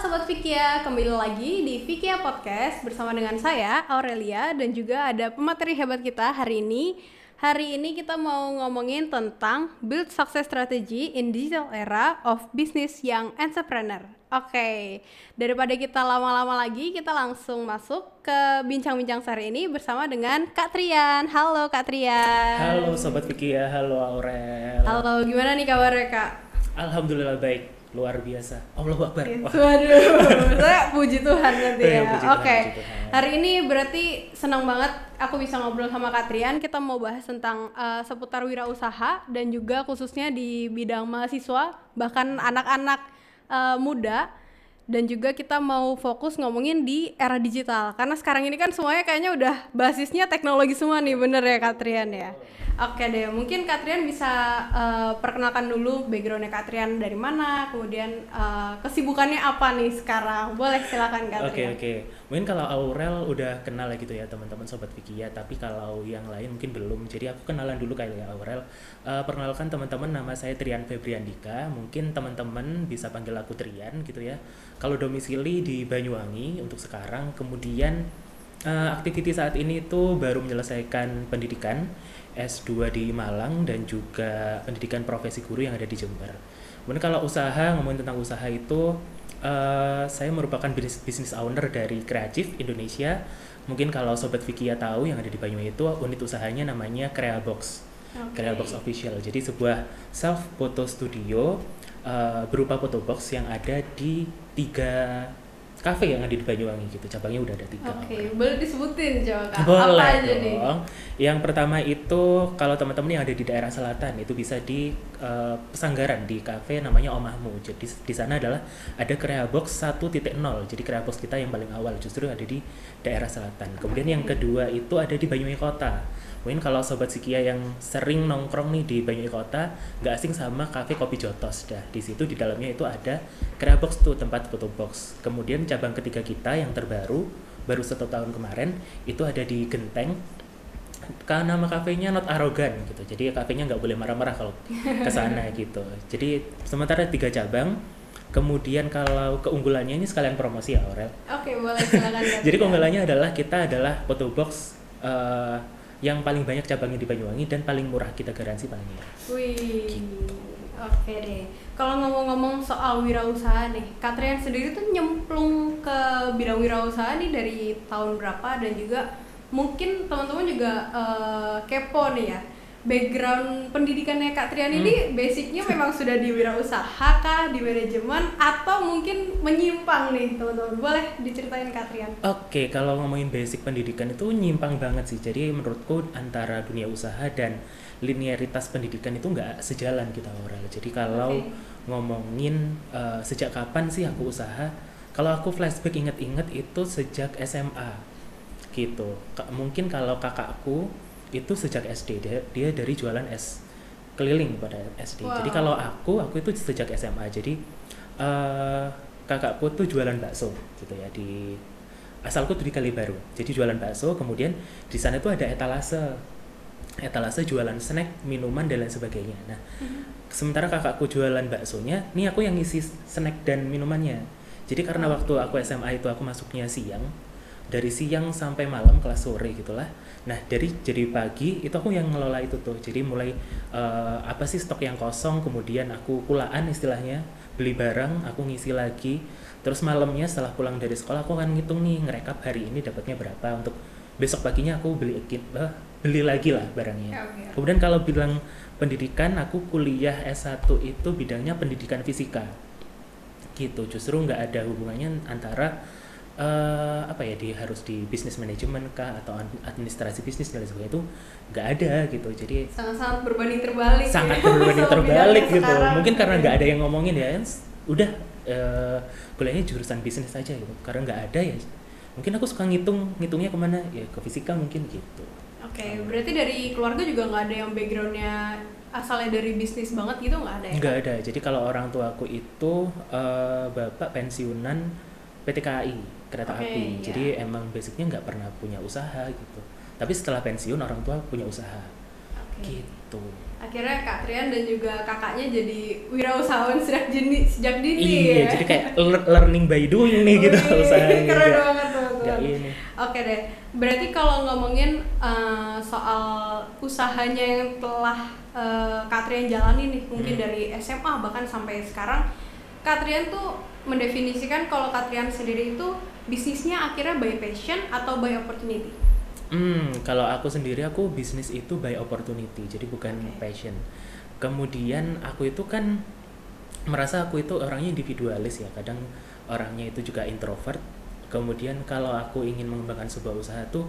Sobat Vikia, kembali lagi di Vikia Podcast bersama dengan saya, Aurelia, dan juga ada pemateri hebat kita hari ini. Hari ini kita mau ngomongin tentang Build Success Strategy in Digital Era of Business Young Entrepreneur. Oke, daripada kita lama-lama lagi, kita langsung masuk ke bincang-bincang sehari ini bersama dengan Kak Trian. Halo Kak Trian. Halo Sobat Vikia, halo Aurel. Halo, gimana nih kabarnya Kak? Alhamdulillah baik, luar biasa. Allahu Akbar. Waduh, saya puji Tuhan nanti ya. Puji Tuhan, Oke, puji Tuhan. hari ini berarti senang banget aku bisa ngobrol sama Kak Trian. Kita mau bahas tentang seputar wirausaha dan juga khususnya di bidang mahasiswa, bahkan anak-anak muda. Dan juga kita mau fokus ngomongin di era digital. Karena sekarang ini kan semuanya kayaknya udah basisnya teknologi semua nih, bener ya Kak Trian ya? Oke deh, mungkin Kak Trian bisa perkenalkan dulu backgroundnya Kak Trian dari mana, kemudian kesibukannya apa nih sekarang. Boleh silakan Kak Trian. Oke. Mungkin kalau Aurel udah kenal ya gitu ya teman-teman Sobat Vikia, tapi kalau yang lain mungkin belum. Jadi aku kenalan dulu kali ya Aurel. Perkenalkan teman-teman, nama saya Trian Febriandika. Mungkin teman-teman bisa panggil aku Trian gitu ya. Kalau domisili di Banyuwangi untuk sekarang, kemudian aktiviti saat ini tuh baru menyelesaikan pendidikan S2 di Malang dan juga pendidikan profesi guru yang ada di Jember. Kemudian kalau usaha, ngomongin tentang usaha itu, saya merupakan business owner dari Kreatif Indonesia. Mungkin kalau Sobat Vikia tahu yang ada di Banyuwangi itu unit usahanya namanya Creabox. Creabox Official. Jadi sebuah self photo studio berupa photo box yang ada di 3 kafe yang ada di Banyuwangi gitu. Cabangnya udah ada 3. Oke, boleh disebutin coba Kak? Boleh apa aja dong. nih? Yang pertama itu kalau teman-teman yang ada di daerah selatan itu bisa di Pesanggaran di kafe namanya Omahmu. Jadi di sana adalah ada Creabox 1.0. Jadi Creabox kita yang paling awal justru ada di daerah selatan. Kemudian yang kedua itu ada di Banyuwangi Kota. Mungkin kalau Sobat Sikia yang sering nongkrong nih di Banyuwangi Kota, nggak asing sama kafe Kopi Jotos dah. Di situ di dalamnya itu ada Creabox tuh, tempat photo box. Kemudian cabang ketiga kita yang terbaru, baru 1 tahun kemarin, itu ada di Genteng. Nama kafenya Not Arrogant gitu. Jadi kafenya nggak boleh marah-marah kalau ke sana gitu. Jadi sementara 3 cabang. Kemudian kalau keunggulannya ini sekalian promosi ya Aurel. Oke, boleh silakan Kak Jadi Trian. keunggulannya adalah kita adalah photo box yang paling banyak cabangnya di Banyuwangi dan paling murah, kita garansi paling murah. Wih, oke deh. Kalau ngomong-ngomong soal wirausaha nih, Kak Trian sendiri tuh nyemplung ke bidang wirausaha nih dari tahun berapa, dan juga mungkin teman-teman juga kepo nih ya. Background pendidikannya Kak Trian ini basicnya memang sudah di wirausaha kah, di manajemen, atau mungkin menyimpang nih teman-teman? Boleh diceritain Kak Trian? Oke, kalau ngomongin basic pendidikan itu nyimpang banget sih. Jadi menurutku antara dunia usaha dan linearitas pendidikan itu nggak sejalan kita Aurel. Jadi kalau ngomongin sejak kapan sih aku usaha, kalau aku flashback inget-inget itu sejak SMA gitu. Mungkin kalau kakakku itu sejak SD, dia dari jualan es keliling pada SD. Wow. Jadi kalau aku itu sejak SMA. Jadi kakakku tuh jualan bakso gitu ya, di asalku tuh di Kalibaru. Jadi jualan bakso, kemudian di sana tuh ada etalase jualan snack, minuman dan lain sebagainya. Nah, sementara kakakku jualan baksonya, nih aku yang ngisi snack dan minumannya. Jadi karena waktu aku SMA itu aku masuknya siang, dari siang sampai malam kelas sore gitulah. Nah jadi pagi itu aku yang ngelola itu tuh. Jadi mulai apa sih stok yang kosong, kemudian aku kulaan istilahnya, beli barang, aku ngisi lagi. Terus malamnya setelah pulang dari sekolah aku akan ngitung nih, ngerekap hari ini dapatnya berapa, untuk besok paginya aku beli lagi lah barangnya. Okay. Kemudian kalau bilang pendidikan, aku kuliah S1 itu bidangnya pendidikan fisika gitu. Justru nggak ada hubungannya antara harus di bisnis manajemen kah atau administrasi bisnis dan lain sebagainya, itu nggak ada gitu. Jadi sangat berbanding terbalik. Sangat berbanding terbalik gitu. Sekarang. Mungkin karena nggak ada yang ngomongin ya, udah kuliahnya jurusan bisnis aja gitu. Karena nggak ada ya. Mungkin aku suka ngitungnya kemana ya, ke fisika mungkin gitu. Oke, berarti dari keluarga juga nggak ada yang backgroundnya asalnya dari bisnis banget gitu, nggak ada ya? Nggak ada. Jadi kalau orang tua aku itu bapak pensiunan PT KAI kereta api. Iya. Jadi emang basicnya nggak pernah punya usaha gitu. Tapi setelah pensiun orang tua punya usaha. gitu. Akhirnya Kak Trian dan juga kakaknya jadi wirausahawan sejak dini Iya, ya. jadi kayak learning by doing nih gitu usahanya. Keren banget tuh. Nggak ini. Oke deh, berarti kalau ngomongin soal usahanya yang telah Kak Trian jalani nih, mungkin dari SMA bahkan sampai sekarang, Kak Trian tuh mendefinisikan kalau Kak Trian sendiri itu bisnisnya akhirnya by passion atau by opportunity? Kalau aku sendiri, aku bisnis itu by opportunity, jadi bukan passion. Kemudian aku itu kan merasa aku itu orangnya individualis ya, kadang orangnya itu juga introvert. Kemudian kalau aku ingin mengembangkan sebuah usaha tuh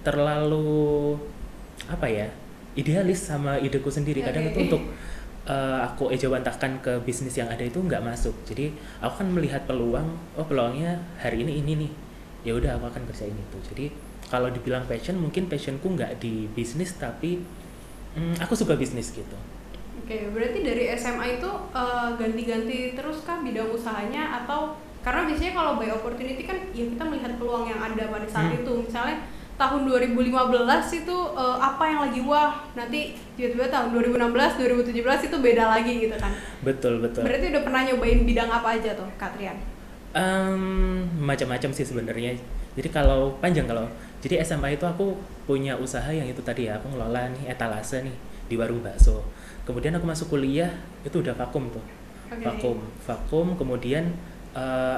terlalu apa ya, idealis sama ideku sendiri. Kadang itu untuk aku ejawantahkan ke bisnis yang ada itu nggak masuk. Jadi aku kan melihat peluang, oh peluangnya hari ini nih, ya udah aku akan kerjain itu. Jadi kalau dibilang passion, mungkin passionku nggak di bisnis, tapi aku suka bisnis gitu. Oke, berarti dari SMA itu ganti-ganti terus kah bidang usahanya, atau karena biasanya kalau by opportunity kan ya kita melihat peluang yang ada pada saat itu. Misalnya tahun 2015 itu apa yang lagi wah, nanti tiba-tiba tahun 2016, 2017 itu beda lagi gitu kan. Betul. Berarti udah pernah nyobain bidang apa aja tuh, Kak Trian? Macam-macam sih sebenarnya. Jadi jadi SMA itu aku punya usaha yang itu tadi ya, aku ngelola nih etalase nih di warung bakso. Kemudian aku masuk kuliah itu udah vakum tuh. Vakum. Kemudian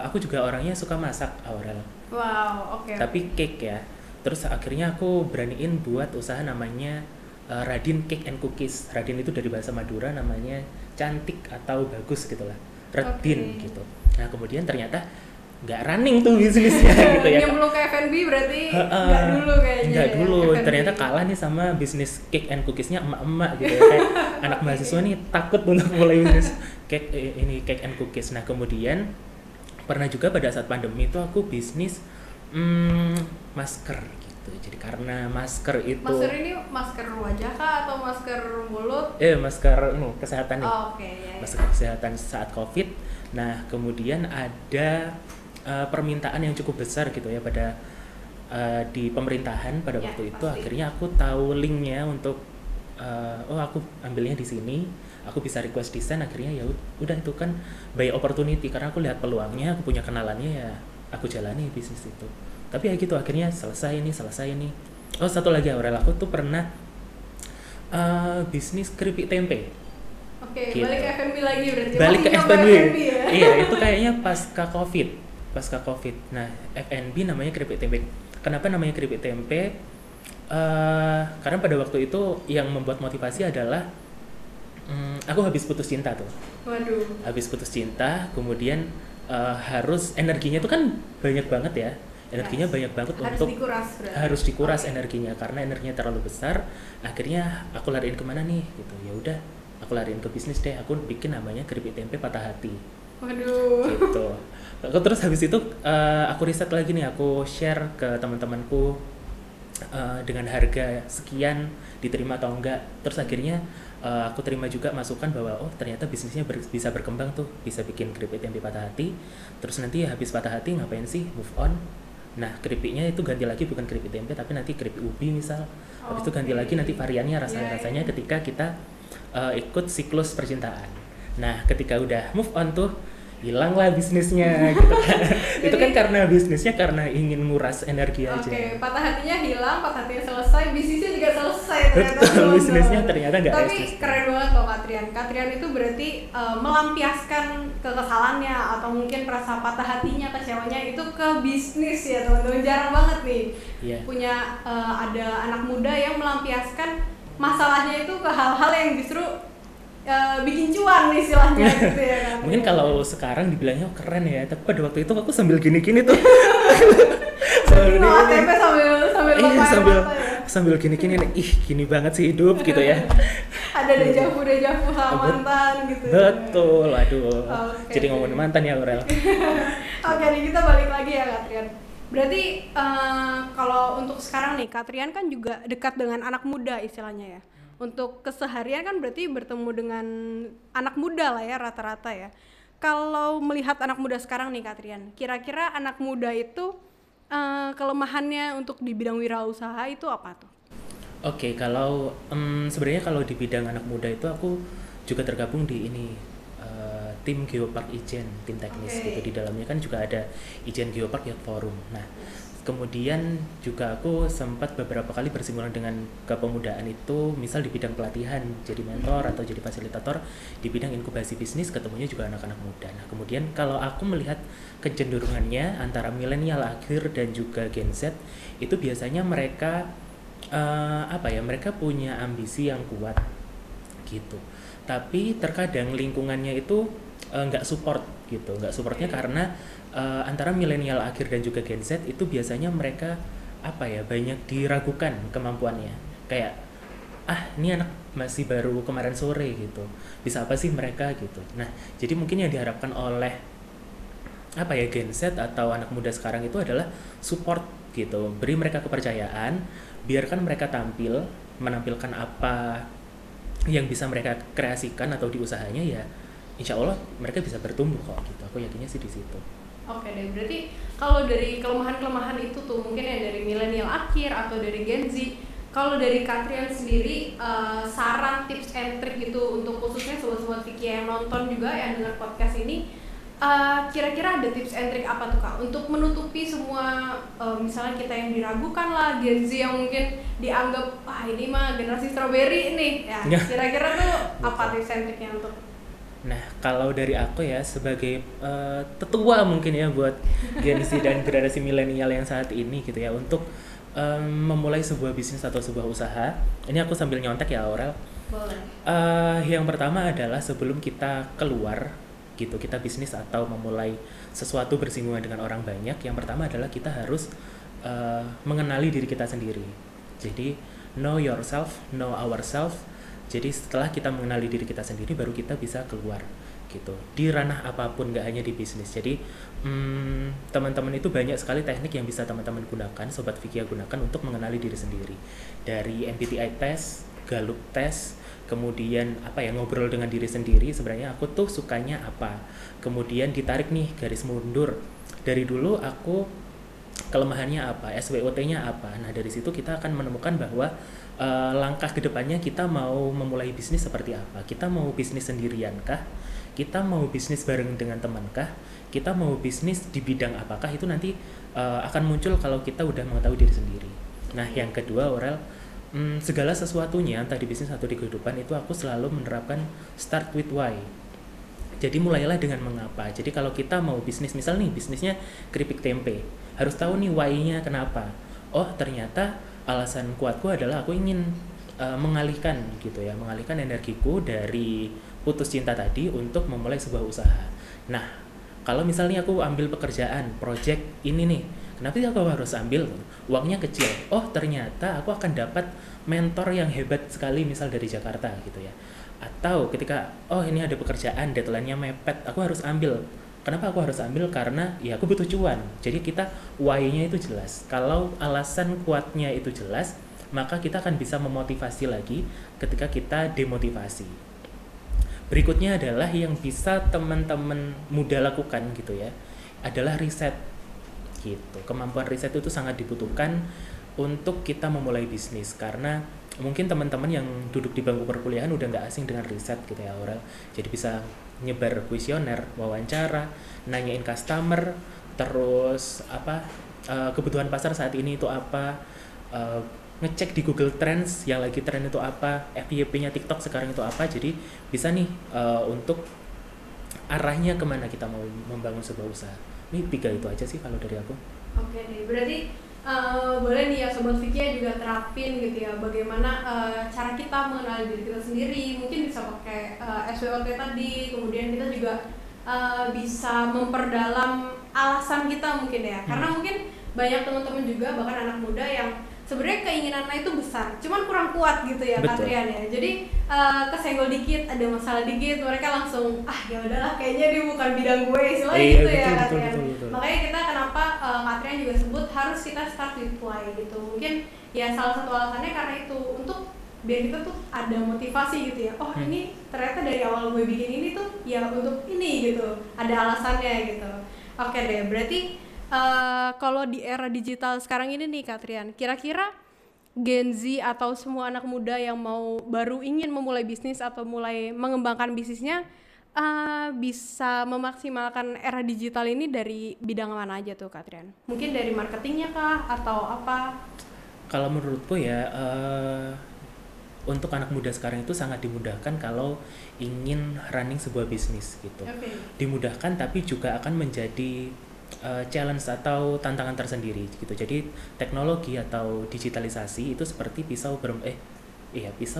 aku juga orangnya suka masak, Aurel. Wow, oke. Tapi cake ya. Terus akhirnya aku beraniin buat usaha namanya Radin Cake and Cookies. Radin itu dari bahasa Madura, namanya cantik atau bagus gitulah. Radin gitu. Nah kemudian ternyata nggak running tuh bisnisnya gitu ya. Yang belum ke F&B berarti nggak dulu kayaknya. Nggak dulu, F&B. ternyata kalah nih sama bisnis cake and cookiesnya emak-emak gitu ya. Kayak anak mahasiswa nih takut untuk mulai bisnis cake and cookies. Nah kemudian pernah juga pada saat pandemi itu aku bisnis masker gitu. Jadi karena masker itu. Masker ini masker wajah kah atau masker mulut? Masker kesehatan nih. Ya. Masker kesehatan saat COVID. Nah kemudian ada permintaan yang cukup besar gitu ya pada di pemerintahan pada waktu itu. Pasti. Akhirnya aku tahu linknya untuk aku ambilnya di sini, aku bisa request desain. Akhirnya ya udah, itu kan by opportunity karena aku lihat peluangnya, aku punya kenalannya, ya aku jalani bisnis itu. Tapi ya gitu, akhirnya selesai nih. Oh satu lagi Aurel, aku tuh pernah bisnis keripik tempe. Oke, Gitu. balik ke F&B lagi berarti. Balik ke Masih nyoba F&B. ya? Iya, itu kayaknya pasca COVID. Nah, F&B namanya keripik tempe. Kenapa namanya keripik tempe? Karena pada waktu itu yang membuat motivasi adalah aku habis putus cinta tuh. Waduh. Habis putus cinta, kemudian harus energinya itu kan banyak banget ya. Energinya banyak banget harus dikuras energinya, karena energinya terlalu besar. Akhirnya aku lariin kemana nih gitu. Ya udah, aku lariin ke bisnis deh. Aku bikin namanya keripik tempe patah hati. Waduh. Gitu. Terus habis itu aku riset lagi nih, aku share ke teman-temanku dengan harga sekian diterima atau enggak. Terus akhirnya aku terima juga masukan bahwa oh ternyata bisnisnya bisa berkembang tuh, bisa bikin keripik tempe patah hati. Terus nanti habis patah hati ngapain sih, move on. Nah keripiknya itu ganti lagi, bukan keripik tempe tapi nanti keripik ubi misal. Habis itu ganti lagi nanti variannya rasanya ketika kita ikut siklus percintaan. Nah ketika udah move on tuh hilanglah bisnisnya gitu kan. Itu kan karena bisnisnya karena ingin nguras energi aja. Oke, patah hatinya hilang, patah hatinya selesai, bisnisnya juga selesai. Betul, bisnisnya ternyata nggak Tapi resisten. keren banget loh Katrian. Katrian itu berarti melampiaskan kekesalannya atau mungkin rasa patah hatinya, kecewanya itu ke bisnis ya teman-teman. Jarang banget nih punya ada anak muda yang melampiaskan masalahnya itu ke hal-hal yang justru bikin cuan istilahnya gitu ya kan. Mungkin kalau sekarang dibilangnya keren ya, tapi pada waktu itu aku sambil gini-gini tuh. sambil gini-gini nih, gini banget sih hidup gitu ya. Ada dejavu sama mantan gitu. Betul, aduh. Jadi ngomongin mantan ya Aurel. Oke, nih kita balik lagi ya Katrian. Berarti kalau untuk sekarang nih, Katrian kan juga dekat dengan anak muda istilahnya ya. Untuk keseharian kan berarti bertemu dengan anak muda lah ya rata-rata ya. Kalau melihat anak muda sekarang nih Katrian, kira-kira anak muda itu kelemahannya untuk di bidang wirausaha itu apa tuh? Oke, kalau sebenarnya kalau di bidang anak muda itu aku juga tergabung di ini tim Geopark Ijen, tim teknis gitu. Oke. Di dalamnya kan juga ada Ijen Geopark Youth Forum. Nah, kemudian juga aku sempat beberapa kali bersinggungan dengan kepemudaan itu, misal di bidang pelatihan, jadi mentor atau jadi fasilitator di bidang inkubasi bisnis, ketemunya juga anak-anak muda. Nah, kemudian kalau aku melihat kecenderungannya antara milenial akhir dan juga Gen Z, itu biasanya mereka apa ya, mereka punya ambisi yang kuat gitu, tapi terkadang lingkungannya itu nggak support gitu, nggak supportnya Oke. karena antara milenial akhir dan juga Gen Z itu biasanya mereka apa ya, banyak diragukan kemampuannya, kayak ini anak masih baru kemarin sore gitu, bisa apa sih mereka gitu. Nah, jadi mungkin yang diharapkan oleh apa ya, Gen Z atau anak muda sekarang itu adalah support gitu, beri mereka kepercayaan, biarkan mereka tampil, menampilkan apa yang bisa mereka kreasikan atau di usahanya, ya insya Allah mereka bisa bertumbuh kok gitu, aku yakinnya sih di situ. Oke deh, berarti kalau dari kelemahan-kelemahan itu tuh mungkin yang dari milenial akhir atau dari Gen Z, kalau dari Katrian sendiri saran tips and trick gitu untuk khususnya sobat-sobat Vicky yang nonton juga yang dengar podcast ini, kira-kira ada tips and trick apa tuh Kak untuk menutupi semua misalnya kita yang diragukan lah, Gen Z yang mungkin dianggap ini mah generasi strawberry nih ya, kira-kira tuh apa Betul. tips and tricknya untuk Nah, kalau dari aku ya sebagai tetua mungkin ya buat Gen Z dan generasi milenial yang saat ini gitu ya, untuk memulai sebuah bisnis atau sebuah usaha. Ini aku sambil nyontek ya, Aurel. boleh? Yang pertama adalah sebelum kita keluar gitu, kita bisnis atau memulai sesuatu bersinggungan dengan orang banyak, yang pertama adalah kita harus mengenali diri kita sendiri. Jadi know yourself, know ourselves. Jadi setelah kita mengenali diri kita sendiri, baru kita bisa keluar gitu di ranah apapun, nggak hanya di bisnis. Jadi teman-teman itu banyak sekali teknik yang bisa teman-teman gunakan, sobat Vikia gunakan untuk mengenali diri sendiri, dari MBTI test, Gallup test, kemudian apa ya, ngobrol dengan diri sendiri, sebenarnya aku tuh sukanya apa, kemudian ditarik nih garis mundur, dari dulu aku kelemahannya apa, SWOT-nya apa. Nah, dari situ kita akan menemukan bahwa langkah kedepannya kita mau memulai bisnis seperti apa. Kita mau bisnis sendirian kah? Kita mau bisnis bareng dengan teman kah? Kita mau bisnis di bidang apakah? Itu nanti akan muncul kalau kita udah mengetahui diri sendiri. Nah, yang kedua, Aurel, segala sesuatunya, entah di bisnis atau di kehidupan, itu aku selalu menerapkan start with why. Jadi mulailah dengan mengapa. Jadi kalau kita mau bisnis, misal nih bisnisnya keripik tempe, harus tahu nih why-nya kenapa. Oh, ternyata alasan kuatku adalah aku ingin mengalihkan gitu ya, mengalihkan energiku dari putus cinta tadi untuk memulai sebuah usaha. Nah, kalau misalnya aku ambil pekerjaan, project ini nih, kenapa sih aku harus ambil? Uangnya kecil. Oh, ternyata aku akan dapat mentor yang hebat sekali, misal dari Jakarta gitu ya. Atau ketika ini ada pekerjaan, deadline-nya mepet, aku harus ambil. Kenapa aku harus ambil? Karena ya aku butuh cuan. Jadi kita why-nya itu jelas. Kalau alasan kuatnya itu jelas, maka kita akan bisa memotivasi lagi ketika kita demotivasi. Berikutnya adalah yang bisa teman-teman muda lakukan gitu ya, adalah riset gitu. Kemampuan riset itu sangat dibutuhkan untuk kita memulai bisnis, karena mungkin teman-teman yang duduk di bangku perkuliahan udah nggak asing dengan riset gitu ya, Aurel. Jadi bisa nyebar kuesioner, wawancara, nanyain customer, terus apa kebutuhan pasar saat ini itu apa, eh, ngecek di Google Trends yang lagi tren itu apa, FYP-nya TikTok sekarang itu apa. Jadi bisa nih untuk arahnya kemana kita mau membangun sebuah usaha. Ini 3 itu aja sih kalau dari aku. Oke deh, berarti boleh nih ya Sobat Vicky juga terapin gitu ya, bagaimana cara kita mengenali diri kita sendiri, mungkin bisa pakai SWOT tadi, kemudian kita juga bisa memperdalam alasan kita mungkin ya, karena mungkin banyak teman-teman juga bahkan anak muda yang sebenarnya keinginannya itu besar, cuman kurang kuat gitu ya Betul. Katrian ya. Jadi kesenggol dikit, ada masalah dikit, mereka langsung ya udahlah kayaknya dia bukan bidang gue, istilahnya Iya, gitu ya betul, betul, Katrian. betul, betul. Makanya kita kenapa Katrian juga sebut harus kita start with why gitu. Mungkin ya salah satu alasannya karena itu untuk biar kita tuh ada motivasi gitu ya. Oh ini ternyata dari awal gue bikin ini tuh ya untuk ini gitu, ada alasannya gitu. Oke deh, berarti kalau di era digital sekarang ini nih Katrian, kira-kira Gen Z atau semua anak muda yang mau baru ingin memulai bisnis atau mulai mengembangkan bisnisnya bisa memaksimalkan era digital ini dari bidang mana aja tuh Kak Trian? Mungkin dari marketingnya kah atau apa? Kalau menurutku ya, untuk anak muda sekarang itu sangat dimudahkan kalau ingin running sebuah bisnis gitu. Oke. Dimudahkan tapi juga akan menjadi challenge atau tantangan tersendiri gitu. Jadi teknologi atau digitalisasi itu seperti pisau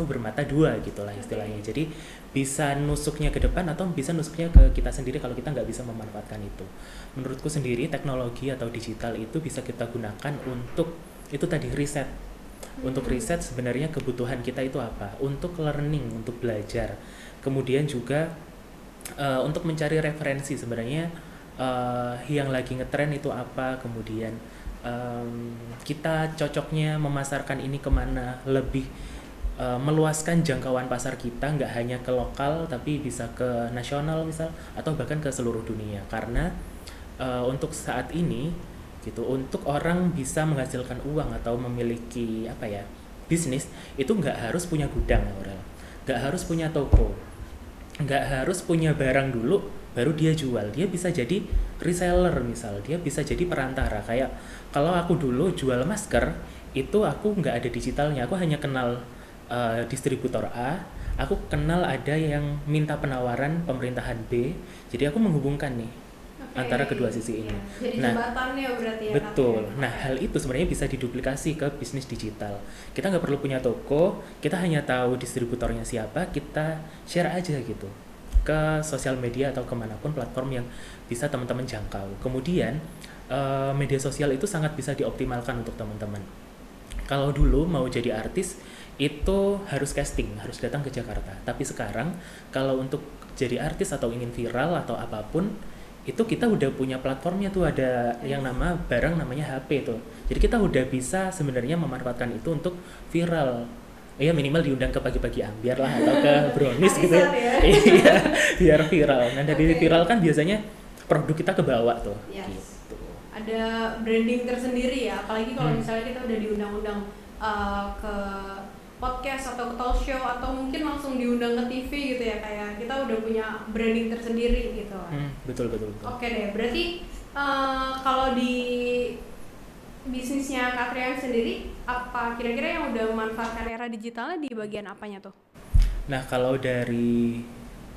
bermata dua gitulah istilahnya. Jadi bisa nusuknya ke depan atau bisa nusuknya ke kita sendiri kalau kita nggak bisa memanfaatkan itu. Menurutku sendiri teknologi atau digital itu bisa kita gunakan untuk itu tadi riset. Untuk riset sebenarnya kebutuhan kita itu apa? Untuk learning, untuk belajar. Kemudian juga untuk mencari referensi sebenarnya yang lagi ngetren itu apa, kemudian kita cocoknya memasarkan ini kemana, lebih meluaskan jangkauan pasar kita nggak hanya ke lokal tapi bisa ke nasional misal atau bahkan ke seluruh dunia. Karena untuk saat ini gitu, untuk orang bisa menghasilkan uang atau memiliki bisnis itu nggak harus punya gudang, Aurel, nggak harus punya toko, nggak harus punya barang dulu baru dia jual. Dia bisa jadi reseller misal, dia bisa jadi perantara. Kayak kalau aku dulu jual masker itu aku nggak ada digitalnya, aku hanya kenal distributor A, aku kenal ada yang minta penawaran pemerintahan B, jadi aku menghubungkan nih antara kedua sisi ini. Jadi Nah, jembatannya berarti ya. betul. Nah, hal itu sebenarnya bisa diduplikasi ke bisnis digital. Kita nggak perlu punya toko, kita hanya tahu distributornya siapa, kita share aja gitu ke sosial media atau kemanapun platform yang bisa teman-teman jangkau. Kemudian media sosial itu sangat bisa dioptimalkan untuk teman-teman. Kalau dulu mau jadi artis itu harus casting, harus datang ke Jakarta. Tapi sekarang kalau untuk jadi artis atau ingin viral atau apapun itu kita udah punya platformnya tuh, ada yang barang namanya HP tuh. Jadi kita udah bisa sebenarnya memanfaatkan itu untuk viral. Ya minimal diundang ke pagi-pagi ambiar lah atau ke brownies gitu ya. Iya, biar viral. Nah dari viral kan biasanya produk kita ke bawah tuh. Yes. Gitu. Ada branding tersendiri ya, apalagi kalau misalnya kita udah diundang-undang ke podcast atau ke talk show atau mungkin langsung diundang ke TV gitu ya, kayak kita udah punya branding tersendiri gitu. Betul. Oke deh, berarti kalau di bisnisnya Kak Trian sendiri, apa kira-kira yang udah memanfaatkan era digitalnya di bagian apanya tuh? Nah kalau dari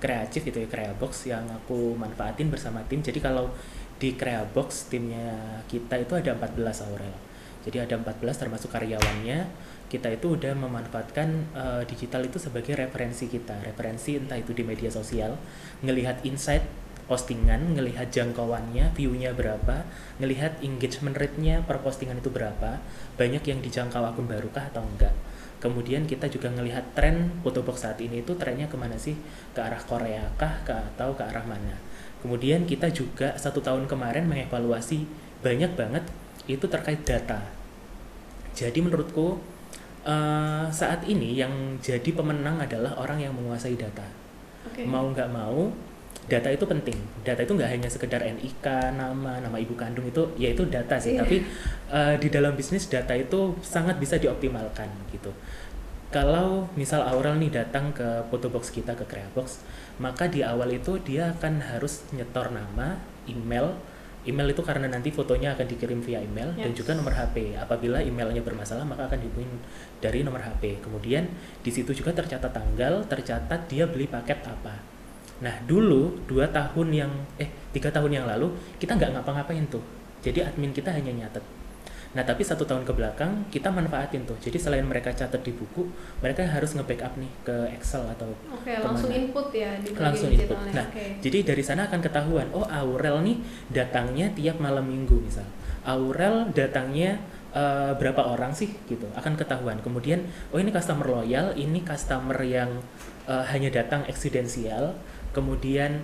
kreatif itu ya, Creabox yang aku manfaatin bersama tim. Jadi kalau di Creabox timnya kita itu ada 14, Aurel. Jadi ada 14 termasuk karyawannya. Kita itu udah memanfaatkan digital itu sebagai referensi kita. Referensi entah itu di media sosial, ngelihat insight postingan, ngelihat jangkauannya, view-nya berapa, ngelihat engagement rate-nya per postingan itu berapa, banyak yang dijangkau akun barukah atau enggak. Kemudian kita juga ngelihat tren Photobox saat ini itu trennya kemana sih, ke arah Korea kah, atau ke arah mana. Kemudian kita juga 1 tahun kemarin mengevaluasi banyak banget itu terkait data. Jadi menurutku saat ini yang jadi pemenang adalah orang yang menguasai data. Mau nggak mau, data itu penting. Data itu nggak hanya sekedar NIK, nama ibu kandung, itu ya itu data sih. Tapi di dalam bisnis data itu sangat bisa dioptimalkan gitu. Kalau misal Aurel nih datang ke Photobox kita, ke Creabox, maka di awal itu dia akan harus nyetor nama, email itu karena nanti fotonya akan dikirim via email, dan juga nomor HP. Apabila emailnya bermasalah maka akan dihubungin dari nomor HP. Kemudian di situ juga tercatat tanggal, tercatat dia beli paket apa. Nah dulu 3 tahun yang lalu kita nggak ngapa-ngapain tuh. Jadi admin kita hanya nyatet. Nah tapi 1 tahun ke belakang kita manfaatin tuh. Jadi selain mereka catat di buku, mereka harus nge-backup nih ke Excel atau langsung input ya di langsung input. Nah jadi dari sana akan ketahuan, oh Aurel nih datangnya tiap malam minggu misal. Aurel datangnya berapa orang sih gitu, akan ketahuan. Kemudian oh ini customer loyal, ini customer yang hanya datang eksidensial. Kemudian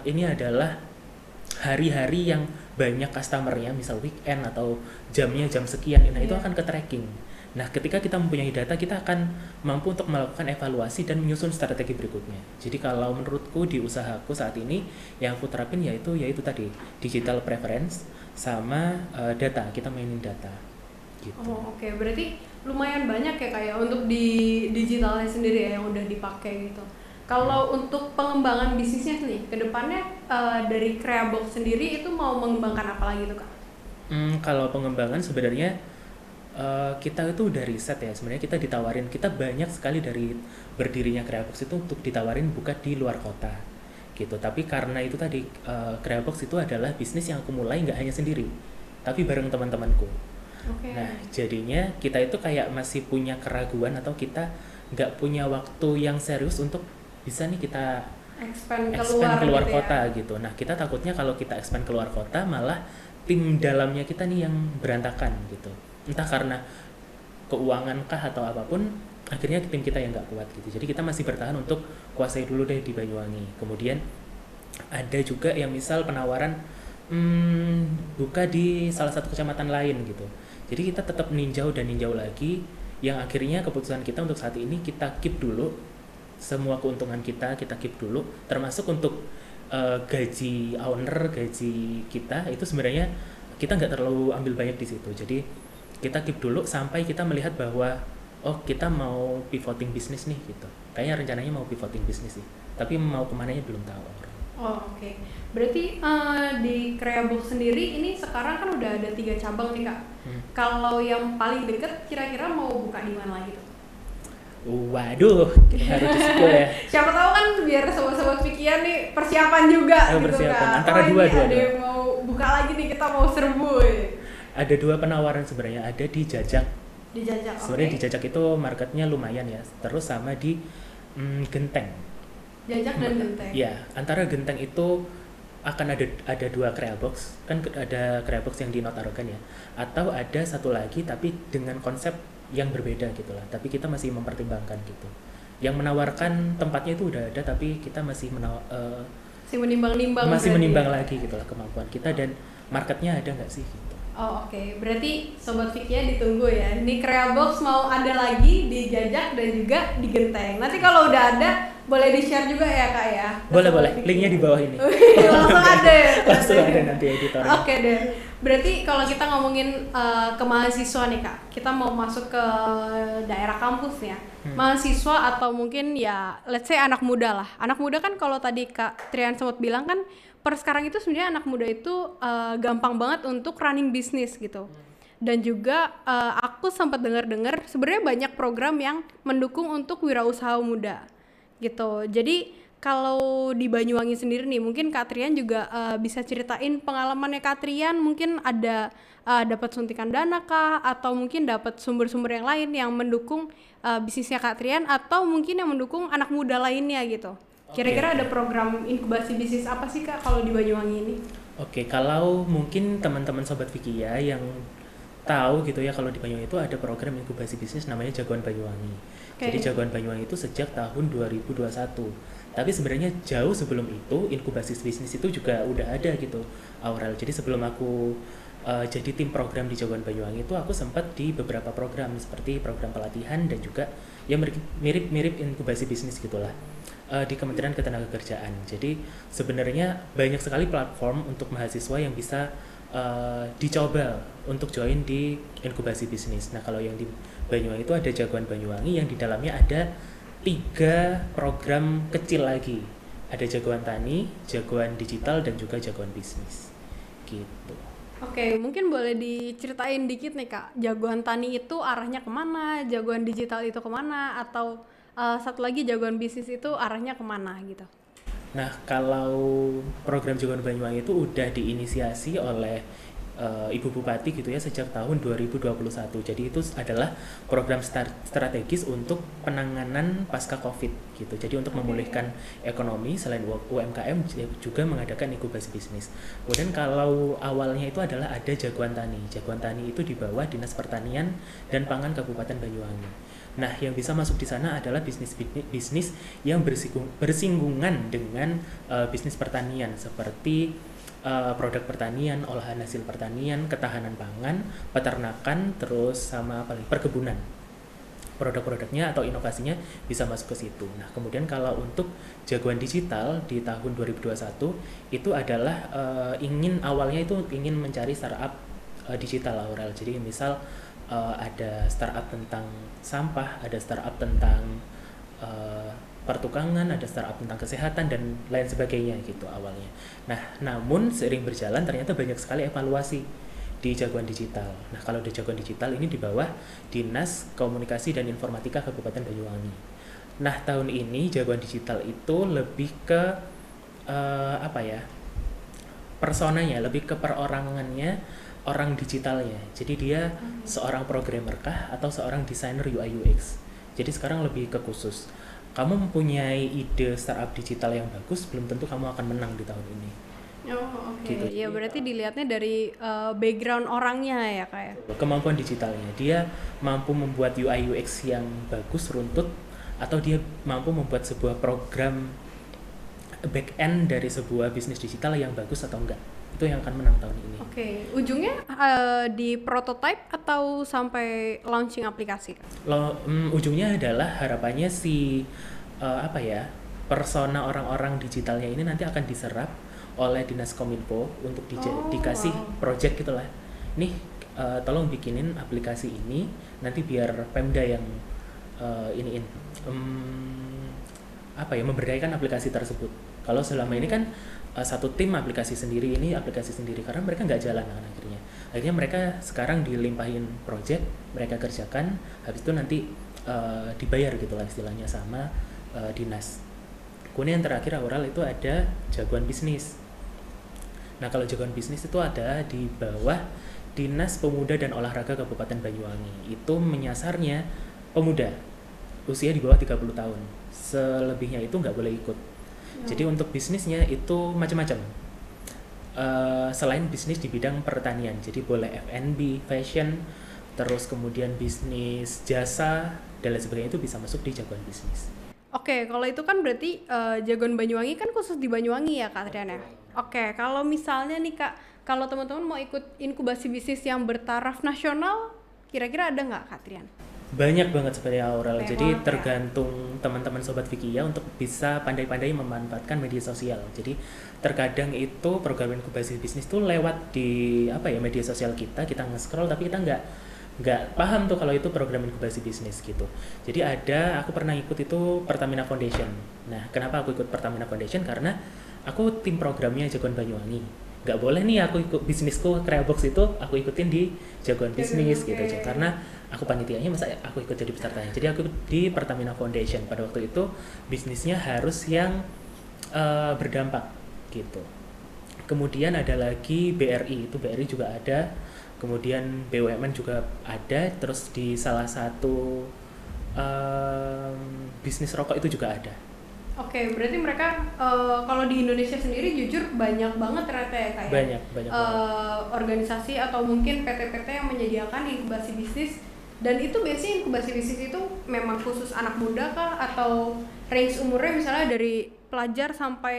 ini adalah hari-hari yang banyak customernya, misal weekend atau jamnya jam sekian. Nah itu akan ke tracking. Nah ketika kita mempunyai data, kita akan mampu untuk melakukan evaluasi dan menyusun strategi berikutnya. Jadi kalau menurutku di usahaku saat ini yang aku terapin yaitu tadi digital preference sama data. Kita mainin data gitu. Oh oke, berarti lumayan banyak ya kayak untuk di digitalnya sendiri ya yang udah dipakai gitu. Kalau untuk pengembangan bisnisnya nih, kedepannya dari Creabox sendiri itu mau mengembangkan apa lagi tuh Kak? Kalau pengembangan sebenarnya kita itu udah riset ya, sebenarnya kita ditawarin, kita banyak sekali dari berdirinya Creabox itu untuk ditawarin buka di luar kota gitu. Tapi karena itu tadi Creabox itu adalah bisnis yang aku mulai nggak hanya sendiri, tapi bareng teman-temanku. Oke. Nah jadinya kita itu kayak masih punya keraguan atau kita nggak punya waktu yang serius untuk bisa nih kita Expand expand keluar gitu ya. kota gitu. Nah kita takutnya kalau kita expand keluar kota malah tim dalamnya kita nih yang berantakan gitu, entah karena keuangan kah atau apapun, akhirnya tim kita yang nggak kuat gitu. Jadi kita masih bertahan untuk kuasai dulu deh di Banyuwangi. Kemudian ada juga yang misal penawaran buka di salah satu kecamatan lain gitu. Jadi kita tetap ninjau dan ninjau lagi, yang akhirnya keputusan kita untuk saat ini kita keep dulu semua keuntungan kita keep dulu, termasuk untuk gaji owner, gaji kita itu sebenarnya kita nggak terlalu ambil banyak di situ. Jadi kita keep dulu sampai kita melihat bahwa oh kita mau pivoting bisnis nih gitu. Kayaknya rencananya mau pivoting bisnis sih, tapi mau kemananya belum tahu. Oh oke. Berarti di Creabox sendiri ini sekarang kan udah ada 3 cabang nih Kak. Kalau yang paling deket kira-kira mau buka di mana lagi tuh? Waduh, harus di-spill ya. Siapa tahu kan biar sobat-sobat Vikia nih persiapan juga gitu Persiapan. Kak. Antara ini dua. Ada yang mau buka lagi nih, kita mau serbu ya. Ada 2 penawaran sebenarnya, ada di Jajak. Dijajak. Sebenarnya di Jajak itu marketnya lumayan ya. Terus sama di Genteng. Jajak dan Genteng. Ya, antara Genteng itu akan ada 2 Creabox, kan ada Creabox yang di Notarogan ya. Atau ada satu lagi tapi dengan konsep yang berbeda gitu lah. Tapi kita masih mempertimbangkan gitu. Yang menawarkan tempatnya itu udah ada, tapi kita masih menimbang-nimbang. Masih menimbang lagi gitu lah kemampuan kita dan marketnya ada nggak sih gitu. Oh oke. Berarti Sobat Vikia ditunggu ya. Ini Creabox mau ada lagi di Jajak dan juga di Genteng. Nanti kalau udah ada boleh di-share juga ya Kak ya? Boleh. Linknya di bawah ini. Langsung ada ya? Langsung ada nanti editornya. Oke deh. Berarti kalau kita ngomongin ke mahasiswa nih Kak, kita mau masuk ke daerah kampus ya. Mahasiswa atau mungkin ya let's say anak muda lah. Anak muda kan kalau tadi Kak Trian sempat bilang kan per sekarang itu sebenarnya anak muda itu gampang banget untuk running bisnis gitu. Dan juga aku sempat dengar-dengar sebenarnya banyak program yang mendukung untuk wirausaha muda gitu. Jadi kalau di Banyuwangi sendiri nih, mungkin Kak Trian juga bisa ceritain pengalamannya Kak Trian, mungkin ada dapat suntikan dana kah, atau mungkin dapat sumber-sumber yang lain yang mendukung bisnisnya Kak Trian, atau mungkin yang mendukung anak muda lainnya gitu. Kira-kira ada program inkubasi bisnis apa sih Kak kalau di Banyuwangi ini? Oke, kalau mungkin teman-teman Sobat Vikia yang tahu gitu ya, kalau di Banyuwangi itu ada program inkubasi bisnis namanya Jagoan Banyuwangi. Jadi Jagoan Banyuwangi itu sejak tahun 2021. Tapi sebenarnya jauh sebelum itu inkubasi bisnis itu juga udah ada gitu, Aurel. Jadi sebelum aku jadi tim program di Jagoan Banyuwangi itu aku sempat di beberapa program seperti program pelatihan dan juga yang mirip-mirip inkubasi bisnis gitulah di Kementerian Ketenagakerjaan. Jadi sebenarnya banyak sekali platform untuk mahasiswa yang bisa dicoba untuk join di inkubasi bisnis. Nah kalau yang di Banyuwangi itu ada Jagoan Banyuwangi yang di dalamnya ada 3 program kecil lagi. Ada Jagoan Tani, Jagoan Digital, dan juga Jagoan Bisnis gitu. Oke, mungkin boleh diceritain dikit nih Kak, Jagoan Tani itu arahnya kemana, Jagoan Digital itu kemana, atau satu lagi Jagoan Bisnis itu arahnya kemana gitu. Nah, kalau program Jagoan Banyuwangi itu udah diinisiasi oleh Ibu Bupati gitu ya sejak tahun 2021. Jadi itu adalah program strategis untuk penanganan pasca Covid gitu. Jadi untuk memulihkan ekonomi selain UMKM juga mengadakan inkubasi bisnis. Kemudian kalau awalnya itu adalah ada Jagoan Tani. Jagoan Tani itu di bawah Dinas Pertanian dan Pangan Kabupaten Banyuwangi. Nah, yang bisa masuk di sana adalah bisnis yang bersinggungan dengan bisnis pertanian seperti produk pertanian, olahan hasil pertanian, ketahanan pangan, peternakan, terus sama apa lagi, perkebunan. Produk-produknya atau inovasinya bisa masuk ke situ. Nah, kemudian kalau untuk Jagoan Digital di tahun 2021 itu adalah awalnya itu ingin mencari startup digital, Aurel. Jadi misal ada startup tentang sampah, ada startup tentang eh, pertukangan, ada startup tentang kesehatan dan lain sebagainya gitu awalnya. Nah, namun seiring berjalan ternyata banyak sekali evaluasi di Jagoan Digital. Nah, kalau di Jagoan Digital ini di bawah Dinas Komunikasi dan Informatika Kabupaten Banyuwangi. Nah, tahun ini Jagoan Digital itu lebih ke apa ya? Personanya, lebih ke perorangannya orang digitalnya. Jadi dia seorang programmer kah atau seorang desainer UI UX. Jadi sekarang lebih ke khusus. Kamu mempunyai ide startup digital yang bagus, belum tentu kamu akan menang di tahun ini. Oh, oke. Gitu. Ya berarti dilihatnya dari background orangnya ya kayak. Kemampuan digitalnya, dia mampu membuat UI UX yang bagus, runtut, atau dia mampu membuat sebuah program back end dari sebuah bisnis digital yang bagus atau enggak. Itu yang akan menang tahun ini. Oke, ujungnya di prototype atau sampai launching aplikasi? Ujungnya adalah harapannya si apa ya, persona orang-orang digitalnya ini nanti akan diserap oleh Dinas Kominfo untuk dikasih project gitulah. Nih tolong bikinin aplikasi ini, nanti biar Pemda yang iniin apa ya, memberdayakan aplikasi tersebut. Kalau selama ini kan satu tim aplikasi sendiri, ini aplikasi sendiri, karena mereka nggak jalan kan akhirnya mereka sekarang dilimpahin project, mereka kerjakan, habis itu nanti dibayar gitu lah istilahnya sama dinas. Kemudian yang terakhir Aural itu ada Jagoan Bisnis. Nah, kalau Jagoan Bisnis itu ada di bawah Dinas Pemuda dan Olahraga Kabupaten Banyuwangi. Itu menyasarnya pemuda usia di bawah 30 tahun. Selebihnya itu nggak boleh ikut. Jadi untuk bisnisnya itu macam-macam. Selain bisnis di bidang pertanian, jadi boleh F&B, fashion, terus kemudian bisnis jasa dan lain sebagainya, itu bisa masuk di Jagoan Bisnis. Oke, kalau itu kan berarti Jagoan Banyuwangi kan khusus di Banyuwangi ya Kak Triana? Oke, kalau misalnya nih Kak, kalau teman-teman mau ikut inkubasi bisnis yang bertaraf nasional, kira-kira ada nggak Kak Triana? Banyak banget sebenarnya Aurel, jadi Ya. tergantung teman-teman Sobat Vikia untuk bisa pandai-pandai memanfaatkan media sosial. Jadi terkadang itu program inkubasi bisnis tuh lewat di apa ya, media sosial kita nge-scroll tapi kita nggak paham tuh kalau itu program inkubasi bisnis gitu. Jadi aku pernah ikut itu Pertamina Foundation. Nah, kenapa aku ikut Pertamina Foundation? Karena aku tim programnya Jagoan Banyuwangi. Nggak boleh nih aku ikut bisnisku Kreabox itu aku ikutin di Jagoan Bisnis gitu aja, karena aku panitianya, masa aku ikut jadi pesertanya. Jadi aku ikut di Pertamina Foundation. Pada waktu itu bisnisnya harus yang berdampak gitu. Kemudian ada lagi BRI, itu BRI juga ada. Kemudian BUMN juga ada. Terus di salah satu bisnis rokok itu juga ada. Oke, berarti mereka kalau di Indonesia sendiri jujur banyak banget ternyata ya Kak ya? Banyak banget. Organisasi atau mungkin PT-PT yang menyediakan inkubasi bisnis. Dan itu biasanya inkubasi bisnis itu memang khusus anak muda kah? Atau range umurnya misalnya dari pelajar sampai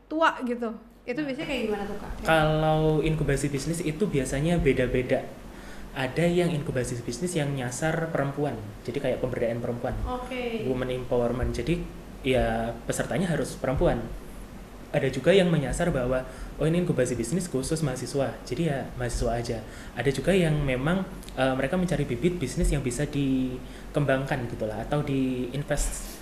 tua gitu? Itu biasanya kayak gimana tuh Kak? Kalau inkubasi bisnis itu biasanya beda-beda. Ada yang inkubasi bisnis yang nyasar perempuan, jadi kayak pemberdayaan perempuan, women empowerment. Jadi ya pesertanya harus perempuan. Ada juga yang menyasar bahwa ini inkubasi bisnis khusus mahasiswa, jadi ya mahasiswa aja. Ada juga yang memang mereka mencari bibit bisnis yang bisa dikembangkan gitulah, atau diinvest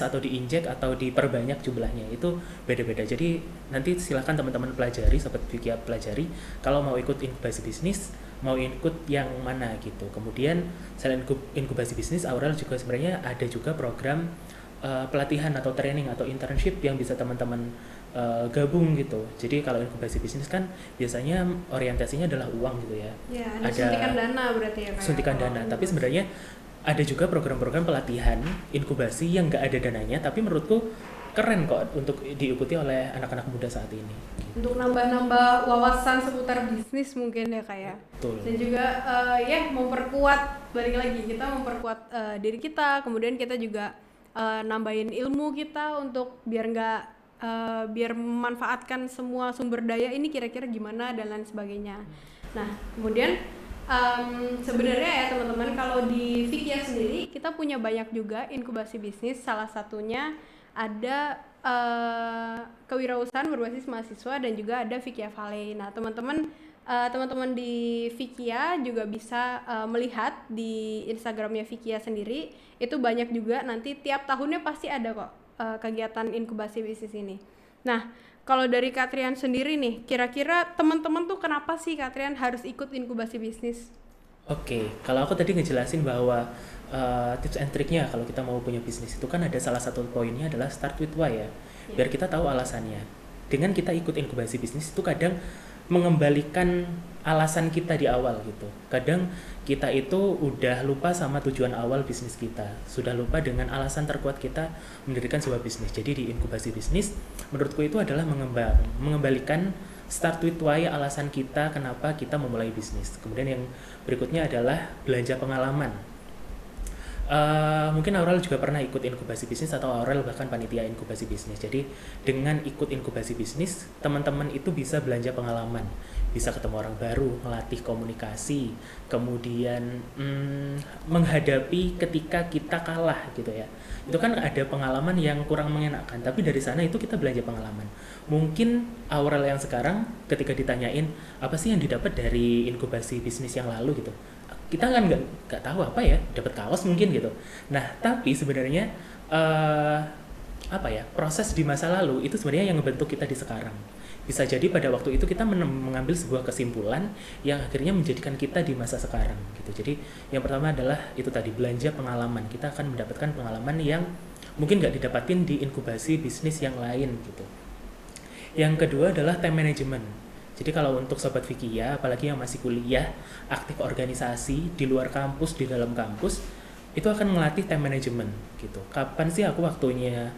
atau diinjek atau diperbanyak jumlahnya. Itu beda-beda. Jadi nanti silakan teman-teman pelajari, Sobat Vikia pelajari kalau mau ikut inkubasi bisnis, mau ikut yang mana gitu. Kemudian selain inkubasi bisnis, Aurel juga sebenarnya ada juga program pelatihan atau training atau internship yang bisa teman-teman gabung gitu. Jadi kalau inkubasi bisnis kan biasanya orientasinya adalah uang gitu ya. Ya, ada suntikan dana berarti ya Kak? Suntikan dana, tapi sebenarnya ada juga program-program pelatihan inkubasi yang nggak ada dananya, tapi menurutku keren kok untuk diikuti oleh anak-anak muda saat ini. Untuk nambah-nambah wawasan seputar bisnis mungkin ya Kak ya? Betul. Dan juga ya memperkuat, balik lagi kita memperkuat diri kita, kemudian kita juga nambahin ilmu kita untuk biar memanfaatkan semua sumber daya ini kira-kira gimana dan lain sebagainya. Nah, kemudian sebenarnya ya teman-teman, kalau di Vikia sendiri kita punya banyak juga inkubasi bisnis. Salah satunya ada kewirausahaan berbasis mahasiswa dan juga ada Vikia Valley. Nah, teman-teman teman-teman di Vikia juga bisa melihat di Instagramnya Vikia sendiri, itu banyak juga nanti tiap tahunnya pasti ada kok kegiatan inkubasi bisnis ini. Nah, kalau dari Katrian sendiri nih, kira-kira teman-teman tuh kenapa sih Katrian harus ikut inkubasi bisnis? Oke, kalau aku tadi ngejelasin bahwa tips and triknya kalau kita mau punya bisnis itu kan ada salah satu poinnya adalah start with why ya, biar kita tahu alasannya. Dengan kita ikut inkubasi bisnis itu kadang mengembalikan alasan kita di awal gitu. Kadang kita itu udah lupa sama tujuan awal bisnis kita, sudah lupa dengan alasan terkuat kita mendirikan sebuah bisnis. Jadi di inkubasi bisnis, menurutku itu adalah mengembalikan start with why, alasan kita kenapa kita memulai bisnis. Kemudian yang berikutnya adalah belanja pengalaman. Mungkin Aurel juga pernah ikut inkubasi bisnis atau Aurel bahkan panitia inkubasi bisnis. Jadi dengan ikut inkubasi bisnis, teman-teman itu bisa belanja pengalaman, bisa ketemu orang baru, melatih komunikasi, kemudian menghadapi ketika kita kalah gitu ya. Itu kan ada pengalaman yang kurang mengenakan, tapi dari sana itu kita belanja pengalaman. Mungkin Aurel yang sekarang ketika ditanyain apa sih yang didapat dari inkubasi bisnis yang lalu gitu, kita kan nggak tahu apa ya, dapat kaos mungkin gitu. Nah tapi sebenarnya apa ya, proses di masa lalu itu sebenarnya yang ngebentuk kita di sekarang. Bisa jadi pada waktu itu kita mengambil sebuah kesimpulan yang akhirnya menjadikan kita di masa sekarang gitu. Jadi yang pertama adalah itu tadi, belanja pengalaman. Kita akan mendapatkan pengalaman yang mungkin nggak didapatin di inkubasi bisnis yang lain gitu. Yang kedua adalah time management. Jadi kalau untuk sobat Vikia, apalagi yang masih kuliah, aktif organisasi di luar kampus, di dalam kampus, itu akan melatih time management gitu. Kapan sih aku waktunya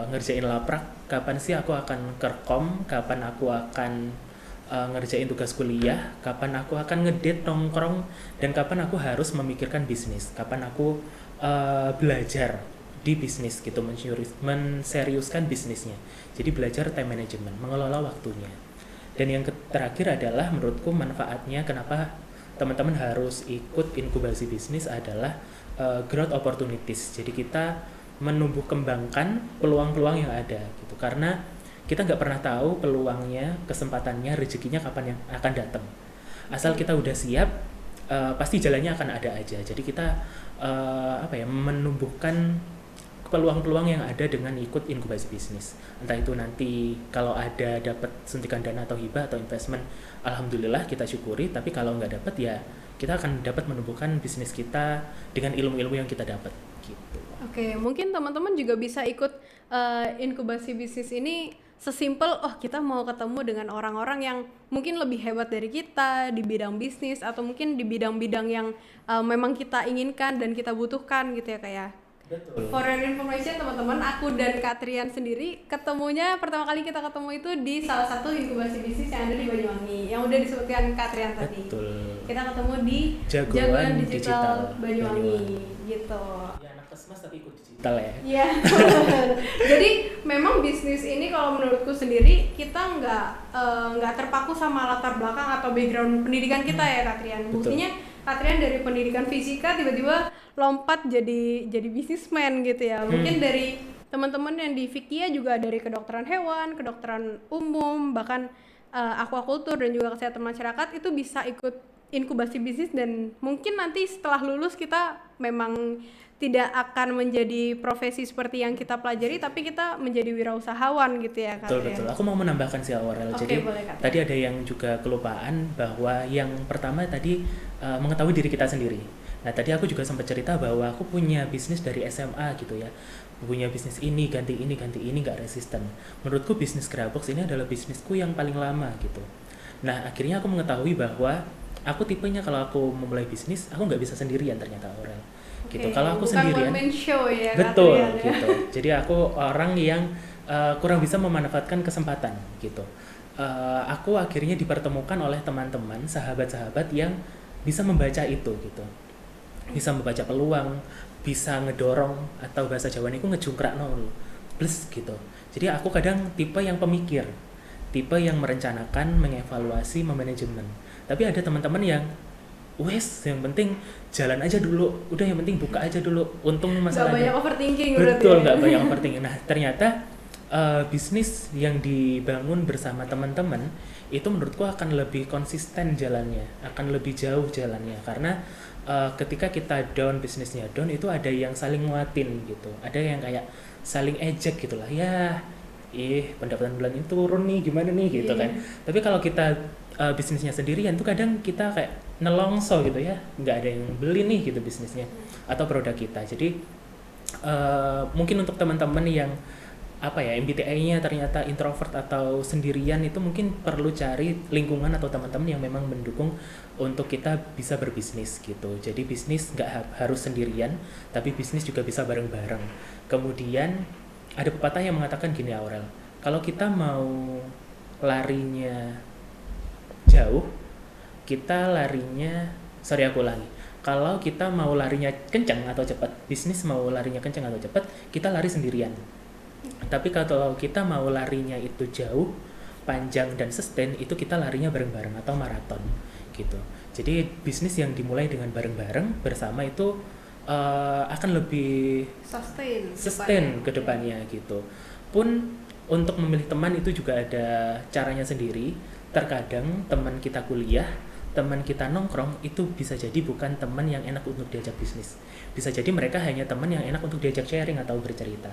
ngerjain laprak, kapan sih aku akan kerkom, kapan aku akan ngerjain tugas kuliah, kapan aku akan ngedate nongkrong, dan kapan aku harus memikirkan bisnis, kapan aku belajar di bisnis gitu, menseriuskan bisnisnya. Jadi belajar time management, mengelola waktunya. Dan yang terakhir adalah menurutku manfaatnya kenapa teman-teman harus ikut inkubasi bisnis adalah growth opportunities. Jadi kita menumbuh kembangkan peluang-peluang yang ada gitu. Karena kita nggak pernah tahu peluangnya, kesempatannya, rezekinya kapan yang akan datang. Asal kita udah siap, pasti jalannya akan ada aja. Jadi kita menumbuhkan peluang-peluang yang ada dengan ikut inkubasi bisnis. Entah itu nanti kalau ada dapat suntikan dana atau hibah atau investment, alhamdulillah kita syukuri. Tapi kalau nggak dapat ya kita akan dapat menumbuhkan bisnis kita dengan ilmu-ilmu yang kita dapat gitu. Oke, mungkin teman-teman juga bisa ikut inkubasi bisnis ini sesimpel, kita mau ketemu dengan orang-orang yang mungkin lebih hebat dari kita di bidang bisnis, atau mungkin di bidang-bidang yang memang kita inginkan dan kita butuhkan gitu ya kayak. Betul. For your information teman-teman, aku dan Katrian sendiri ketemunya pertama kali kita ketemu itu di salah satu inkubasi bisnis yang ada di Banyuwangi, yang udah disebutkan Katrian tadi. Betul. Kita ketemu di Jagoan Digital Banyuwangi gitu. Ya, anak kesmas tapi ikut digital ya. Iya. Jadi memang bisnis ini kalau menurutku sendiri kita nggak terpaku sama latar belakang atau background pendidikan kita ya Katrian. Buktinya Katrian dari pendidikan fisika tiba-tiba lompat jadi bisnismen gitu ya. Mungkin dari teman-teman yang di Vikia juga dari kedokteran hewan, kedokteran umum, bahkan aquaculture dan juga kesehatan masyarakat itu bisa ikut inkubasi bisnis, dan mungkin nanti setelah lulus kita memang tidak akan menjadi profesi seperti yang kita pelajari, tapi kita menjadi wirausahawan gitu ya Kak. Betul. Aku mau menambahkan sih Aurel. Jadi boleh, tadi ada yang juga kelupaan bahwa yang pertama tadi mengetahui diri kita sendiri. Nah tadi aku juga sempat cerita bahwa aku punya bisnis dari SMA gitu ya. Punya bisnis ini, ganti ini, nggak resisten. Menurutku bisnis Grabox ini adalah bisnisku yang paling lama gitu. Nah akhirnya aku mengetahui bahwa aku tipenya kalau aku memulai bisnis, aku nggak bisa sendirian ternyata Aurel. Gitu. Kalau aku bukan sendirian, one man show ya, betul Katrian, ya. gitu. Jadi aku orang yang kurang bisa memanfaatkan kesempatan gitu. Aku akhirnya dipertemukan oleh teman-teman, sahabat-sahabat yang bisa membaca itu gitu, bisa membaca peluang, bisa ngedorong, atau bahasa Jawanya itu ngejungkrak nol plus gitu. Jadi aku kadang tipe yang pemikir, tipe yang merencanakan, mengevaluasi, memanajemen. Tapi ada teman-teman yang yang penting jalan aja dulu, udah yang penting buka aja dulu, untung masalahnya. Gak banyak overthinking. Betul, gak banyak overthinking. Nah ternyata bisnis yang dibangun bersama teman-teman itu menurutku akan lebih konsisten jalannya, akan lebih jauh jalannya, karena ketika kita down, bisnisnya down, itu ada yang saling nguatin gitu, ada yang kayak saling ejek gitulah, ya pendapatan bulan ini turun nih, gimana nih gitu kan. Tapi kalau kita bisnisnya sendirian tuh kadang kita kayak nelongso gitu ya, nggak ada yang beli nih gitu bisnisnya atau produk kita. Jadi mungkin untuk teman-teman yang MBTI-nya ternyata introvert atau sendirian, itu mungkin perlu cari lingkungan atau teman-teman yang memang mendukung untuk kita bisa berbisnis gitu. Jadi bisnis nggak harus sendirian, tapi bisnis juga bisa bareng-bareng. Kemudian ada pepatah yang mengatakan gini, Aurel, kalau kita mau larinya jauh, kalau kita mau larinya kencang atau cepat, bisnis mau larinya kencang atau cepat, kita lari sendirian. Tapi kalau kita mau larinya itu jauh, panjang dan sustain, itu kita larinya bareng-bareng atau maraton gitu. Jadi bisnis yang dimulai dengan bareng-bareng bersama itu akan lebih sustain ke depannya gitu. Pun untuk memilih teman itu juga ada caranya sendiri. Terkadang teman kita kuliah, teman kita nongkrong itu bisa jadi bukan teman yang enak untuk diajak bisnis. Bisa jadi mereka hanya teman yang enak untuk diajak sharing atau bercerita.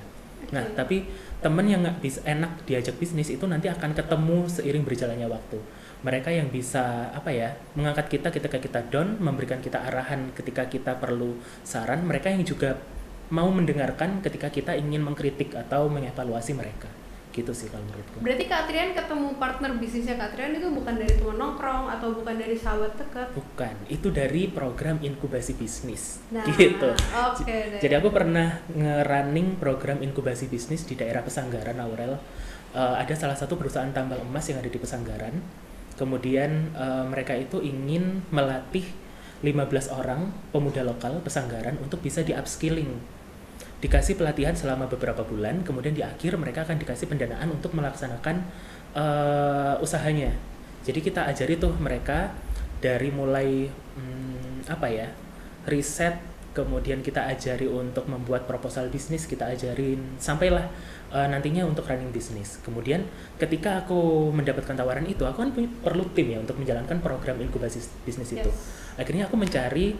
Nah, tapi teman yang nggak bisa enak diajak bisnis itu nanti akan ketemu seiring berjalannya waktu. Mereka yang bisa mengangkat kita ketika kita down, memberikan kita arahan ketika kita perlu saran. Mereka yang juga mau mendengarkan ketika kita ingin mengkritik atau mengevaluasi mereka. Gitu sih kalau menurutku. Berarti Kak Trian ketemu partner bisnisnya Kak Trian itu bukan dari teman nongkrong atau bukan dari sahabat dekat? Bukan, itu dari program inkubasi bisnis. Gitu. Jadi aku pernah nge-running program inkubasi bisnis di daerah Pesanggaran, Aurel. Ada salah satu perusahaan tambang emas yang ada di Pesanggaran. Kemudian mereka itu ingin melatih 15 orang pemuda lokal Pesanggaran untuk bisa di-upskilling. Dikasih pelatihan selama beberapa bulan, kemudian di akhir mereka akan dikasih pendanaan untuk melaksanakan usahanya. Jadi kita ajari tuh mereka dari mulai riset, kemudian kita ajari untuk membuat proposal bisnis, kita ajarin sampailah nantinya untuk running bisnis. Kemudian ketika aku mendapatkan tawaran itu, aku kan perlu tim ya untuk menjalankan program inkubasi bisnis itu. Akhirnya aku mencari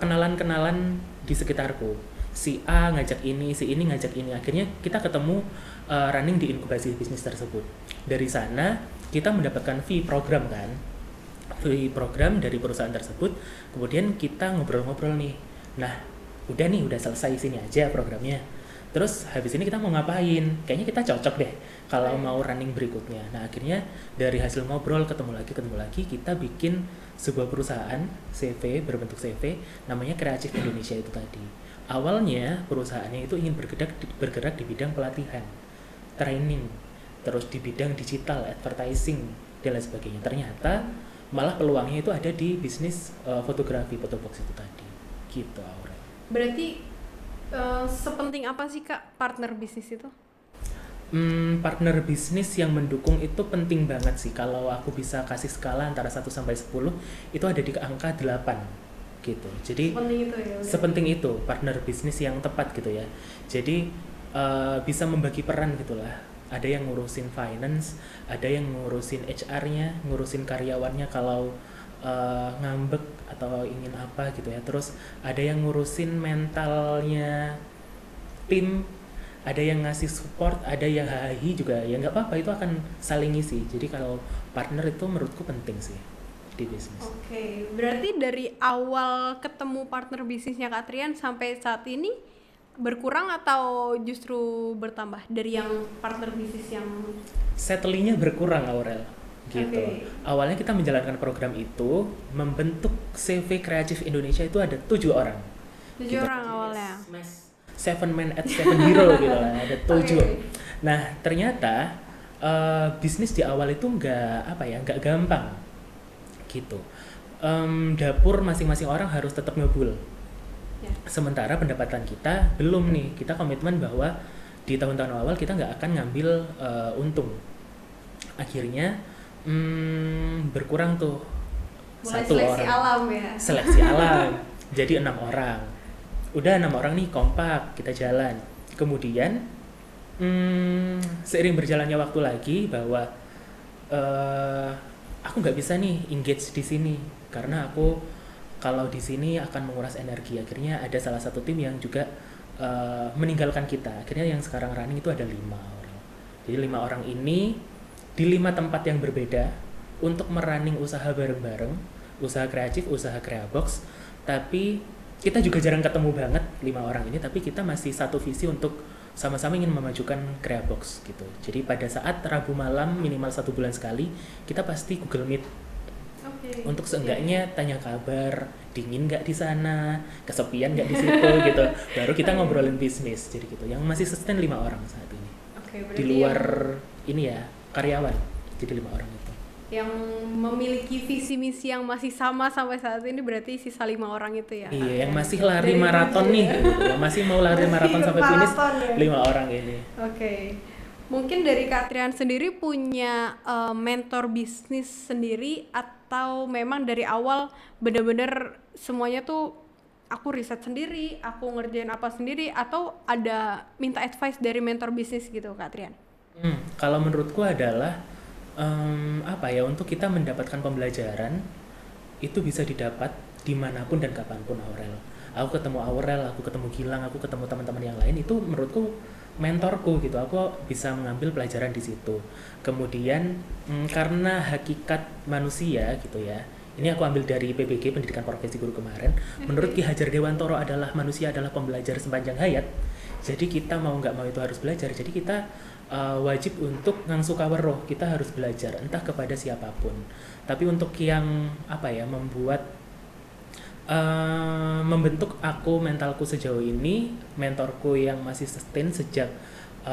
kenalan-kenalan di sekitarku. Si A ngajak ini, si ini ngajak ini. Akhirnya kita ketemu running di inkubasi bisnis tersebut. Dari sana kita mendapatkan fee program kan, fee program dari perusahaan tersebut. Kemudian kita ngobrol-ngobrol nih. Nah, udah selesai sini aja programnya. Terus habis ini kita mau ngapain? Kayaknya kita cocok deh kalau mau running berikutnya. Nah, akhirnya dari hasil ngobrol ketemu lagi, kita bikin sebuah perusahaan CV, berbentuk CV, namanya Kreatif Indonesia itu tadi. Awalnya perusahaannya itu ingin bergerak di bidang pelatihan, training, terus di bidang digital, advertising, dan lain sebagainya. Ternyata malah peluangnya itu ada di bisnis fotografi, fotobox itu tadi. Gitu, Aurel. Berarti sepenting apa sih Kak partner bisnis itu? Partner bisnis yang mendukung itu penting banget sih. Kalau aku bisa kasih skala antara 1 sampai 10, itu ada di angka 8. Gitu. Jadi sepenting itu partner bisnis yang tepat gitu ya. Jadi bisa membagi peran gitulah. Ada yang ngurusin finance, ada yang ngurusin HR-nya, ngurusin karyawannya kalau ngambek atau ingin apa gitu ya. Terus ada yang ngurusin mentalnya tim, ada yang ngasih support, ada yang hahi juga. Ya nggak apa-apa, itu akan saling ngisi. Jadi kalau partner itu menurutku penting sih di bisnis. Oke, berarti dari awal ketemu partner bisnisnya Kak Trian sampai saat ini berkurang atau justru bertambah dari yang partner bisnis yang settlingnya berkurang, Aurel, gitu. Awalnya kita menjalankan program itu, membentuk CV Kreatif Indonesia itu ada 7 orang. 7 orang awalnya. 7 men at 7 hero gitu lah, ada 7. Nah, ternyata bisnis di awal itu nggak gampang. Gitu. Dapur masing-masing orang harus tetap ngebul. Sementara pendapatan kita belum nih. Kita komitmen bahwa di tahun-tahun awal kita nggak akan ngambil untung. Akhirnya berkurang tuh. Mulai seleksi orang. Alam ya. Seleksi alam. Jadi 6 orang. Udah 6 orang nih kompak, kita jalan. Kemudian seiring berjalannya waktu lagi bahwa eh aku nggak bisa nih engage di sini karena aku kalau di sini akan menguras energi. Akhirnya ada salah satu tim yang juga meninggalkan kita. Akhirnya yang sekarang running itu ada 5 orang. Jadi 5 orang ini di 5 tempat yang berbeda untuk merunning usaha bareng-bareng, usaha kreatif, usaha Creabox. Tapi kita juga jarang ketemu banget 5 orang ini, tapi kita masih satu visi untuk sama-sama ingin memajukan Creabox gitu. Jadi pada saat Rabu malam minimal 1 bulan sekali kita pasti Google Meet untuk seenggaknya tanya kabar, dingin nggak di sana, kesepian nggak di situ gitu. Baru kita ngobrolin bisnis, jadi gitu. Yang masih sustain 5 orang saat ini. Di luar ini ya karyawan, jadi 5 orang itu. Yang memiliki visi misi yang masih sama sampai saat ini berarti sisa 5 orang itu ya. Iya, yang masih lari maraton nih, gitu. Yang masih mau lari maraton sampai finish, 5 orang ini. Mungkin dari Kak Trian sendiri punya mentor bisnis sendiri atau memang dari awal benar-benar semuanya tuh aku riset sendiri, aku ngerjain apa sendiri, atau ada minta advice dari mentor bisnis gitu Kak Trian? Kalau menurutku adalah untuk kita mendapatkan pembelajaran itu bisa didapat dimanapun dan kapanpun Aurel. Aku ketemu Aurel, aku ketemu Gilang, aku ketemu teman-teman yang lain, itu menurutku mentorku gitu. Aku bisa mengambil pelajaran di situ. Kemudian karena hakikat manusia gitu ya, ini aku ambil dari PBG Pendidikan Profesi Guru kemarin. Menurut Ki Hajar Dewantoro adalah manusia adalah pembelajar sepanjang hayat. Jadi kita mau nggak mau itu harus belajar. Jadi kita wajib untuk ngangsu kaweruh, kita harus belajar entah kepada siapapun. Tapi untuk yang membentuk aku mentalku sejauh ini, mentorku yang masih sustain sejak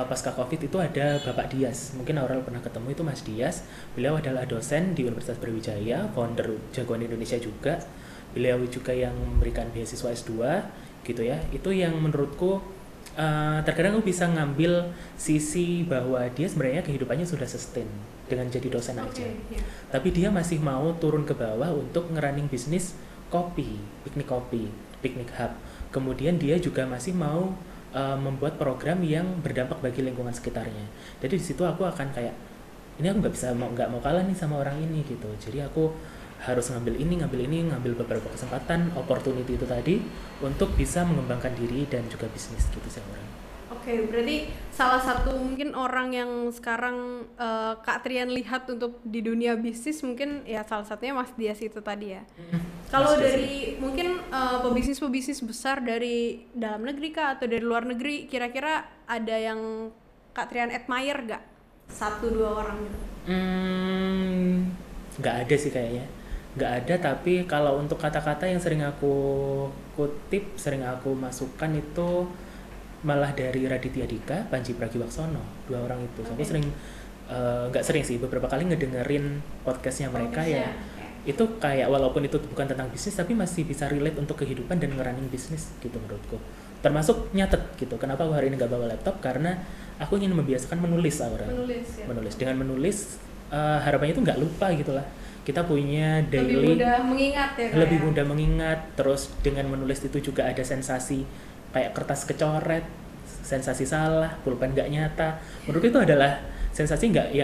pasca Covid itu ada Bapak Dias. Mungkin Aurel pernah ketemu, itu Mas Dias. Beliau adalah dosen di Universitas Brawijaya, founder Jagoan Indonesia juga. Beliau juga yang memberikan beasiswa S2 gitu ya. Itu yang menurutku terkadang aku bisa ngambil sisi bahwa dia sebenarnya kehidupannya sudah sustain dengan jadi dosen aja. Tapi dia masih mau turun ke bawah untuk ngerunning bisnis kopi, piknik hub. Kemudian dia juga masih mau membuat program yang berdampak bagi lingkungan sekitarnya. Jadi di situ aku akan kayak, ini aku nggak mau kalah nih sama orang ini gitu. Jadi aku harus ngambil beberapa kesempatan, opportunity itu tadi untuk bisa mengembangkan diri dan juga bisnis gitu sih orang. Berarti salah satu mungkin orang yang sekarang Kak Trian lihat untuk di dunia bisnis mungkin ya salah satunya Mas Dias itu tadi ya. Kalau dari mungkin pebisnis besar dari dalam negeri Kak atau dari luar negeri, kira-kira ada yang Kak Trian admire gak? 1-2 orang gitu? Nggak ada sih kayaknya. Nggak ada, tapi kalau untuk kata-kata yang sering aku kutip, sering aku masukkan itu malah dari Raditya Dika, Panji Pragiwaksono, 2 orang itu. Aku sering, nggak sering sih, beberapa kali ngedengerin podcastnya mereka ya. Itu kayak walaupun itu bukan tentang bisnis, tapi masih bisa relate untuk kehidupan dan ngerunning bisnis gitu menurutku. Termasuk nyatet gitu. Kenapa aku hari ini nggak bawa laptop? Karena aku ingin membiasakan menulis orang. Menulis. Dengan menulis, harapannya itu nggak lupa gitu lah. Kita punya daily, lebih mudah mengingat ya Kak? Lebih mudah mengingat. Terus dengan menulis itu juga ada sensasi kayak kertas kecoret, sensasi salah, pulpen nggak nyata. Menurut itu adalah sensasi nggak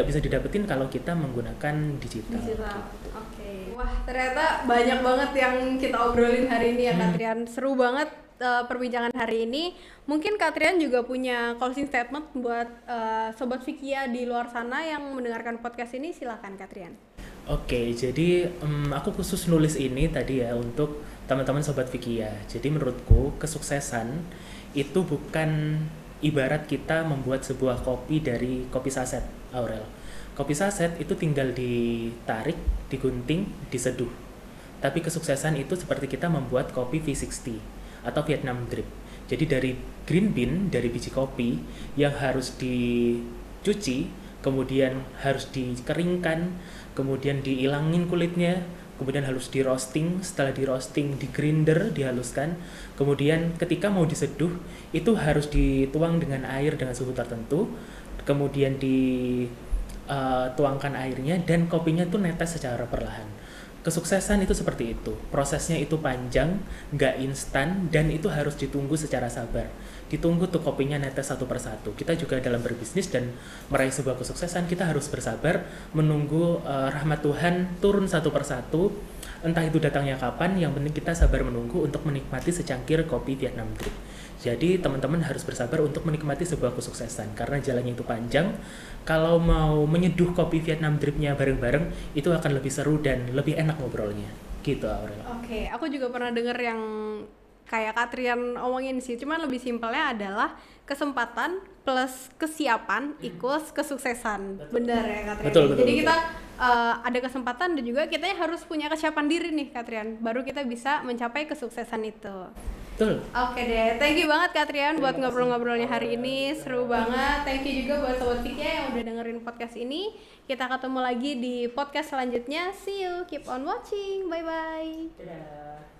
bisa didapetin kalau kita menggunakan digital. Wah, ternyata banyak banget yang kita obrolin hari ini ya Kak Trian. Seru banget perbincangan hari ini. Mungkin Kak Trian juga punya closing statement buat Sobat Vikia di luar sana yang mendengarkan podcast ini. Silakan Kak Trian. Jadi aku khusus nulis ini tadi ya untuk teman-teman Sobat Vikia. Jadi menurutku kesuksesan itu bukan ibarat kita membuat sebuah kopi dari kopi saset, Aurel. Kopi saset itu tinggal ditarik, digunting, diseduh. Tapi kesuksesan itu seperti kita membuat kopi V60 atau Vietnam drip. Jadi dari green bean, dari biji kopi yang harus dicuci, kemudian harus dikeringkan, kemudian dihilangin kulitnya, kemudian harus di roasting. Setelah di roasting, di grinder, dihaluskan. Kemudian ketika mau diseduh itu harus dituang dengan air dengan suhu tertentu, kemudian dituangkan airnya dan kopinya tuh netes secara perlahan. Kesuksesan itu seperti itu, prosesnya itu panjang, nggak instan, dan itu harus ditunggu secara sabar. Ditunggu tuh kopinya netes satu persatu. Kita juga dalam berbisnis dan meraih sebuah kesuksesan, kita harus bersabar menunggu rahmat Tuhan turun satu persatu. Entah itu datangnya kapan, yang penting kita sabar menunggu untuk menikmati secangkir kopi Vietnam Drip. Jadi teman-teman harus bersabar untuk menikmati sebuah kesuksesan, karena jalannya itu panjang. Kalau mau menyeduh kopi Vietnam Dripnya bareng-bareng, itu akan lebih seru dan lebih enak ngobrolnya. Gitu, Aurel. Oke, aku juga pernah denger yang kayak Katrian omongin sih, cuman lebih simpelnya adalah kesempatan plus kesiapan equals kesuksesan. Bener ya Katrian? Betul. Jadi kita ada kesempatan dan juga kita harus punya kesiapan diri nih Katrian, baru kita bisa mencapai kesuksesan itu. Betul. Oke deh, thank you banget Katrian buat ngobrol-ngobrolnya hari ini, seru banget. Thank you juga buat Sobat Vikia yang udah dengerin podcast ini. Kita ketemu lagi di podcast selanjutnya. See you, keep on watching, bye-bye. Dadah.